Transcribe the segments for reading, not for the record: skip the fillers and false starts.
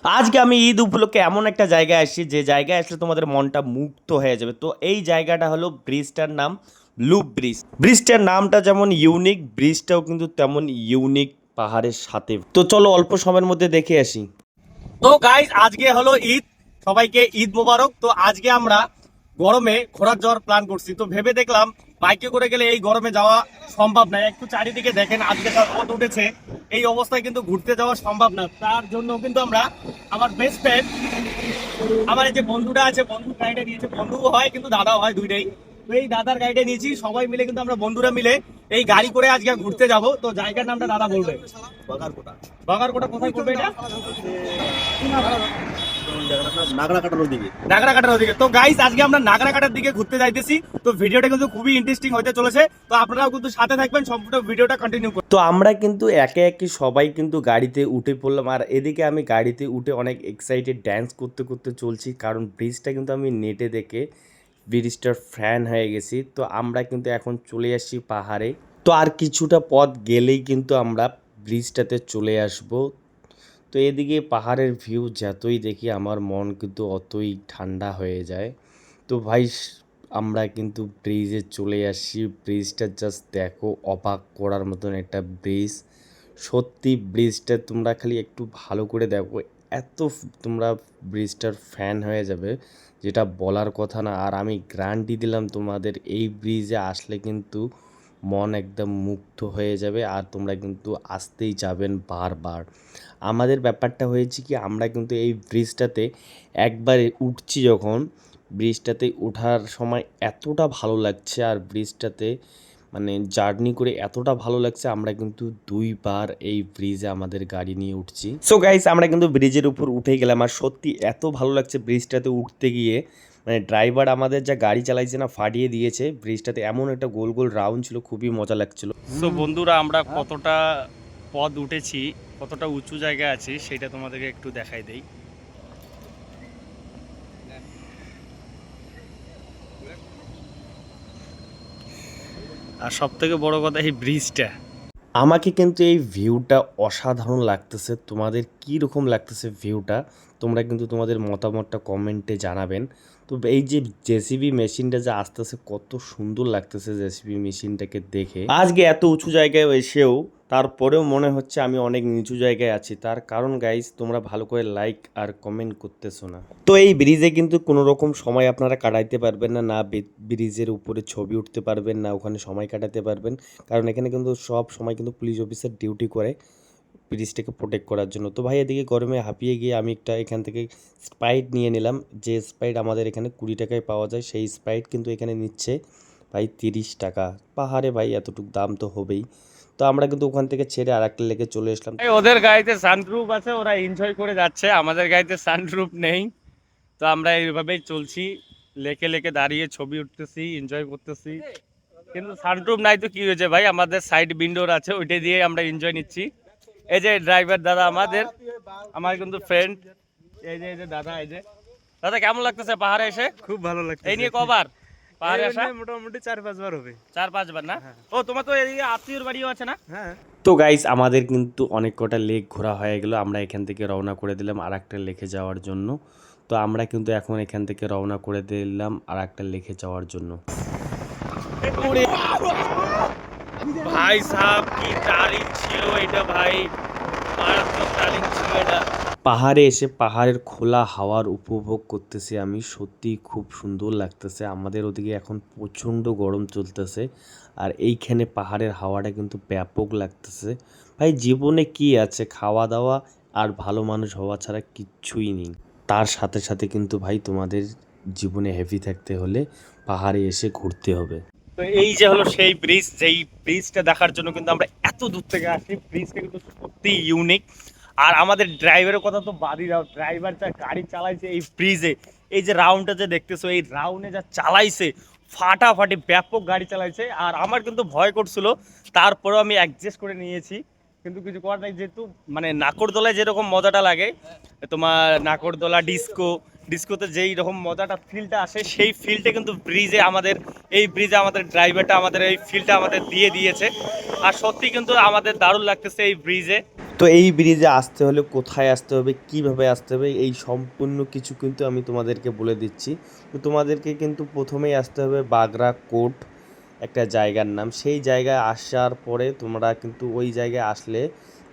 আজকে আমি ঈদ উপলক্ষে এমন একটা জায়গায় আসছি যে জায়গায় আসলে তোমাদের মনটা মুক্ত হয়ে যাবে। তো এই জায়গাটা হলো ব্রিজটার নাম ব্লু ব্রিজ। ব্রিজটার নামটা যেমন ইউনিক, ব্রিজটাও কিন্তু তেমন ইউনিক পাহাড়ের সাথে। তো চলো অল্প সময়ের মধ্যে দেখে আসি। তো গাইজ আজকে হলো ঈদ, সবাইকে ঈদ মোবারক। তো আজকে আমরা গরমে ঘোরার যাওয়ার প্ল্যান করছি। তো ভেবে দেখলাম বাইকে করে গেলে এই গরমে যাওয়া সম্ভব না। একটু চারিদিকে দেখেন, আজকে তার রোদ উঠেছে, এই অবস্থায় কিন্তু ঘুরতে যাওয়া সম্ভব না। তার জন্য কিন্তু আমরা আমার বেস্ট ফ্রেন্ড, আমার এই যে বন্ধুটা আছে, বন্ধুর গাড়িটা নিয়েছে, বন্ধুও হয় কিন্তু দাদাও হয়, দুইটাই। তো এই দাদার গাড়িটা নিয়েছি, সবাই মিলে কিন্তু আমরা বন্ধুরা মিলে এই গাড়ি করে আজকে ঘুরতে যাব। তো জায়গার নামটা দাদা বলবে। বাগারকোটা। বাগারকোটা কোথায় পড়বে এটা? নাগরাকাটার ওদিকে। নাগরাকাটার ওদিকে। তো গাইস আজকে আমরা নাগরাকাটার দিকে ঘুরতে যাইতেছি। তো ভিডিওটা কিন্তু খুবই ইন্টারেস্টিং হতে চলেছে। তো আপনারাও কিন্তু সাথে থাকবেন, সম্পূর্ণ ভিডিওটা কন্টিনিউ করুন। তো আমরা কিন্তু একে একে সবাই কিন্তু গাড়িতে উঠে পড়লাম, আর এদিকে আমি গাড়িতে উঠে অনেক এক্সাইটেড ড্যান্স করতে করতে চলছি, কারণ ব্রিজটা কিন্তু আমি নেটে দেখে ব্রিজটার ফ্যান হয়ে গেছি। তো আমরা কিন্তু এখন চলে আসছি পাহাড়ে। তো আর কিছুটা পথ গেলেই কিন্তু আমরা ব্রিজটাতে চলে আসব। তো এদিকে পাহাড়ের ভিউ যতই দেখি আমার মন কিন্তু অতই ঠান্ডা হয়ে যায়। তো ভাই আমরা কিন্তু ব্রিজে চলে আসছি। ব্রিজটা জাস্ট দেখো, অবাক করার মতন একটা ব্রিজ। সত্যি ব্রিজটা তোমরা খালি একটু ভালো করে দেখো, এত তোমরা ব্রিজটার ফ্যান হয়ে যাবে যেটা বলার কথা না। আর আমি গ্যারান্টি দিলাম তোমাদের এই ব্রিজে আসলে কিন্তু মন একদম মুগ্ধ হয়ে যাবে, আর তোমরা কিন্তু আসতেই যাবেন বারবার। আমাদের ব্যাপারটা হয়েছে কি, আমরা কিন্তু এই ব্রিজটাতে একবারে উঠছি, যখন ব্রিজটাতে ওঠার সময় এতটা ভালো লাগছে, আর ব্রিজটাতে মানে জার্নি করে এতটা ভালো লাগছে, আমরা কিন্তু দুইবার এই ব্রিজে আমাদের গাড়ি নিয়ে উঠছি। সো গাইস আমরা কিন্তু ব্রিজের উপর উঠে গেলাম, আর সত্যি এত ভালো লাগছে ব্রিজটাতে উঠতে গিয়ে। মানে ড্রাইভার আমাদের যা গাড়ি চালাইছে না, ফাটিয়ে দিয়েছে। ব্রিজটাতে এমন একটা গোল গোল রাউন্ড ছিল, খুবই মজা লাগছিল। সো বন্ধুরা আমরা কতটা পথ উঠেছি, কতটা উঁচু জায়গায় আছি সেটা তোমাদেরকে একটু দেখাই দেই। আর সব থেকে বড় কথা এই ব্রিজটা, আমাকে কিন্তু এই ভিউটা অসাধারণ লাগতেছে। তোমাদের কি রকম লাগতেছে ভিউটা, তোমরা কিন্তু তোমাদের মতামতটা কমেন্টে জানাবেন। তো এই যে জেসিবি মেশিনটা যে আসতেছে, কত সুন্দর লাগতেছে জেসিবি মেশিনটাকে দেখে। আজকে এত উঁচু জায়গায় এসেও তারপরেও মনে হচ্ছে আমি অনেক নিচু জায়গায় আছি। তার কারণ গাইজ তোমরা ভালো করে লাইক আর কমেন্ট করতেছো না। তো এই ব্রিজে কিন্তু কোনো রকম সময় আপনারা কাটাইতে পারবেন না, না ব্রিজের উপরে ছবি উঠতে পারবেন, না ওখানে সময় কাটাতে পারবেন। কারণ এখানে কিন্তু সব সময় কিন্তু পুলিশ অফিসার ডিউটি করে ব্রিজটাকে প্রোটেক্ট করার জন্য। তো ভাই এদিকে গরমে হাঁপিয়ে গিয়ে আমি একটা এখান থেকে স্প্রাইট নিয়ে নিলাম। যে স্প্রাইট আমাদের এখানে 20 টাকায় পাওয়া যায়, সেই স্প্রাইট কিন্তু এখানে নিচ্ছে ভাই 30 টাকা। পাহাড়ে ভাই এতটুকু দাম তো হবেই। তো আমরা কিন্তু ওখান থেকে ছেড়ে আর একটা লেকে চলে আসলাম। ওদের গাড়িতে সানরুফ আছে, ওরা এনজয় করে যাচ্ছে, আমাদের গাড়িতে সানরুফ নেই। তো আমরা এইভাবেই চলছি, লেকে লেকে দাঁড়িয়ে ছবি উঠতেছি, এনজয় করতেছি। কিন্তু সানরুফ নাই তো কি হয়েছে ভাই, আমাদের সাইড উইন্ডোর আছে, ওইটা দিয়ে আমরা এনজয় নিচ্ছি। এই যে ড্রাইভার দাদা আমাদের, আমার কিন্তু ফ্রেন্ড। এই যে দাদা, এই যে দাদা কেমন লাগতেছে পাহাড়ে এসে? খুব ভালো লাগছে। এই নিয়ে কবার পাহাড়ে আসা? মোটামুটি 4-5 বার হবে। 4-5 বার না? ও তোমার তো এদিকে আত্মীয়র বাড়িও আছে না? হ্যাঁ। তো গাইস আমাদের কিন্তু অনেক কটা লেক ঘোরা হয়ে গেল। আমরা এখান থেকে রওনা করে দিলাম আর একটা লেকে যাওয়ার জন্য। তো আমরা কিন্তু এখন এখান থেকে রওনা করে দিলাম আর একটা লেকে যাওয়ার জন্য। ভাই সাহেব কি টার্নিং ছিল এটা ভাই, মারাত্মক টার্নিং ছিল এটা। পাহাড়ে এসে পাহাড়ের খোলা হাওয়ার উপভোগ করতেছি আমি, সত্যি খুব সুন্দর লাগতেছে। আমাদের ওদিকে এখন প্রচণ্ড গরম চলতেছে, আর এইখানে পাহাড়ের হাওয়াটা কিন্তু ব্যাপক লাগতেছে। ভাই জীবনে কি আছে, খাওয়া দাওয়া আর ভালো মানুষ হওয়া ছাড়া কিচ্ছুই নেই। তার সাথে সাথে কিন্তু ভাই তোমাদের জীবনে হ্যাপি থাকতে হলে পাহাড়ে এসে ঘুরতে হবে। তো এই যে হলো সেই ব্রিজ, যেই ব্রিজটা দেখার জন্য কিন্তু আমরা এত দূর থেকে আসি। ব্রিজটা কিন্তু সত্যি ইউনিক। আর আমাদের ড্রাইভারের কথা তো বাদই দাও, ড্রাইভার যা গাড়ি চালাইছে এই ব্রিজে, এই যে রাউন্ডটা যে দেখতেছো, এই রাউন্ডে যা চালাইছে, ফাটাফাটি ব্যাপক গাড়ি চালাইছে। আর আমার কিন্তু ভয় করছিল, তারপরেও আমি অ্যাডজাস্ট করে নিয়েছি। কিন্তু কিছু করার নাই, যেহেতু মানে নাকরদোলায় যেরকম মজাটা লাগে, তোমার নাকরদোলা ডিস্কোতে যেই রকম মজাটা ফিলটা আসে, সেই ফিলটা কিন্তু এই ব্রিজে আমাদের ড্রাইভারটা আমাদের এই ফিলটা আমাদের দিয়ে দিয়েছে। আর সত্যি কিন্তু আমাদের দারুণ লাগতেছে এই ব্রিজে। তো তো এই ব্রিজে আসতে হলে কোথায় আসতে হবে, কিভাবে আসতে হবে, এই সম্পূর্ণ কিছু কিন্তু আমি তোমাদেরকে বলে দিচ্ছি। তো তোমাদেরকে কিন্তু প্রথমেই আসতে হবে বাগরা কোট, একটা জায়গার নাম। সেই জায়গায় আসার পরে তোমরা কিন্তু ওই জায়গায় আসলে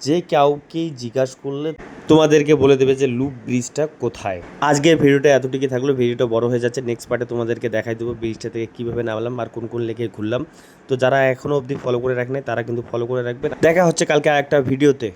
যে কাউকেই জিজ্ঞাসা করলে তোমাদেরকে বলে দেবে যে লুপ ব্রিজটা কোথায়। আজকের ভিডিওটা এতটুকুই থাকলো, ভিডিওটা বড় হয়ে যাচ্ছে। নেক্সট পার্টে তোমাদেরকে দেখাই দেবো ব্রিজটা থেকে কীভাবে নামলাম আর কোন কোন লেকে ঘুরলাম। তো যারা এখনও অবধি ফলো করে রাখেনি তারা কিন্তু ফলো করে রাখবে। দেখা হচ্ছে কালকে আরেকটা ভিডিওতে।